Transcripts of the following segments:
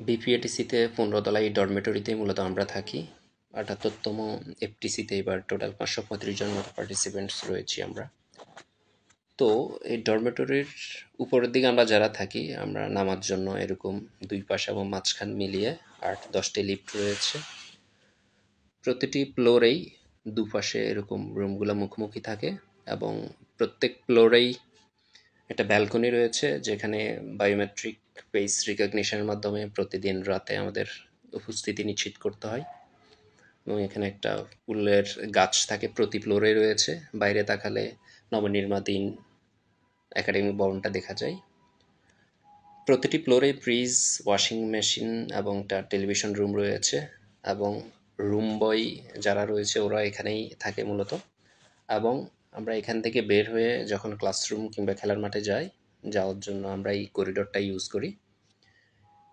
বিপিএটিসিতে 15 তলায় ডরমেটরিতে মূলত আমরা থাকি। 78তম এফটিসিতে এবার টোটাল 535 জন মতো পার্টিসিপেন্টস রয়েছি আমরা। তো এই ডরমেটরির উপরের দিকে আমরা যারা থাকি আমরা নামার জন্য এরকম দুই পাশ এবং মাঝখান মিলিয়ে 8-10টি লিফট রয়েছে। প্রতিটি ফ্লোরেই দুপাশে এরকম রুমগুলো মুখোমুখি থাকে এবং প্রত্যেক ফ্লোরেই একটা ব্যালকনি রয়েছে যেখানে বায়োমেট্রিক ফেস রিকগনিশনের মাধ্যমে প্রতিদিন রাতে আমাদের উপস্থিতি নিশ্চিত করতে হয় এবং এখানে একটা ফুলের গাছ থাকে প্রতি ফ্লোরে রয়েছে। বাইরে তাকালে নবনির্মাণাধীন একাডেমিক ভবনটা দেখা যায়। প্রতিটি ফ্লোরে ফ্রিজ, ওয়াশিং মেশিন এবং একটা টেলিভিশন রুম রয়েছে এবং রুম বয় যারা রয়েছে ওরা এখানেই থাকে মূলত। এবং আমরা এখান থেকে বের হয়ে যখন ক্লাসরুম কিংবা খেলার মাঠে যাওয়ার জন্য আমরা এই করিডোরটা ইউজ করি।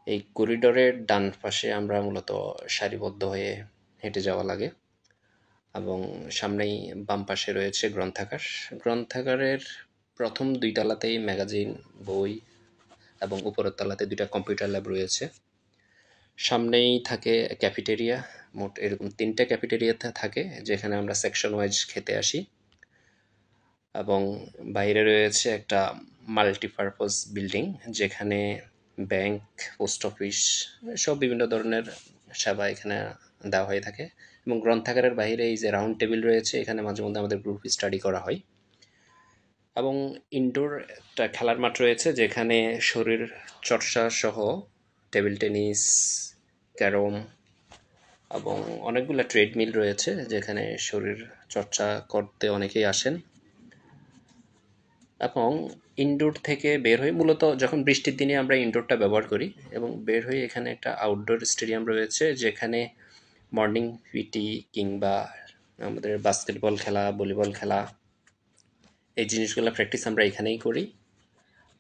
এই করিডোরের ডান পাশে আমরা মূলত সারিবদ্ধ হয়ে হেঁটে যাওয়া লাগে এবং সামনেই বাম পাশে রয়েছে গ্রন্থাগার। গ্রন্থাগারের প্রথম 2 তলাতেই ম্যাগাজিন, বই এবং উপরের তলাতে 2টা কম্পিউটার ল্যাব রয়েছে। সামনেই থাকে ক্যাফেটেরিয়া, মোট এরকম 3টে ক্যাফেটেরিয়া থাকে যেখানে আমরা সেকশন ওয়াইজ খেতে আসি এবং বাইরে রয়েছে একটা মাল্টিপারপাস বিল্ডিং যেখানে ব্যাংক, পোস্ট অফিস সব বিভিন্ন ধরনের সেবা এখানে দেওয়া হয়ে থাকে এবং গ্রন্থাগারের বাইরে এই যে রাউন্ড টেবিল রয়েছে এখানে মাঝে মধ্যে আমাদের গ্রুপ স্টাডি করা হয় এবং ইনডোর একটা খেলার মাঠ রয়েছে যেখানে শরীর চর্চা সহ টেবিল টেনিস, ক্যারম এবং অনেকগুলো ট্রেডমিল রয়েছে যেখানে শরীর চর্চা করতে অনেকেই আসেন। এবং ইনডোর থেকে বের হয়ে মূলত যখন বৃষ্টির দিনে আমরা ইনডোরটা ব্যবহার করি এবং বের হয়ে এখানে একটা আউটডোর স্টেডিয়াম রয়েছে যেখানে মর্নিং পিটি কিংবা আমাদের বাস্কেটবল খেলা, ভলিবল খেলা এই জিনিসগুলো প্র্যাকটিস আমরা এখানেই করি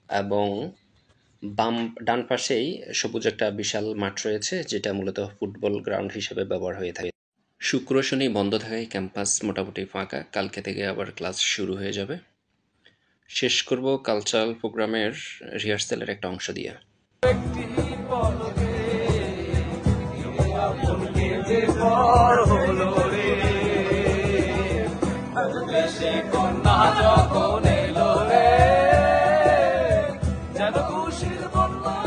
এবং ডান পাশেই সবুজ একটা বিশাল মাঠ রয়েছে যেটা মূলত ফুটবল গ্রাউন্ড হিসেবে ব্যবহার হয়ে থাকে। শুক্র শনি বন্ধ থাকায় ক্যাম্পাস মোটামুটি ফাঁকা। কালকে থেকে আবার ক্লাস শুরু হয়ে যাবে। শেষ করব কালচারাল প্রোগ্রামের রিহার্সালের একটা অংশ দিয়ে। কন্যা যখন এলো রে যেন খুশির বন্যা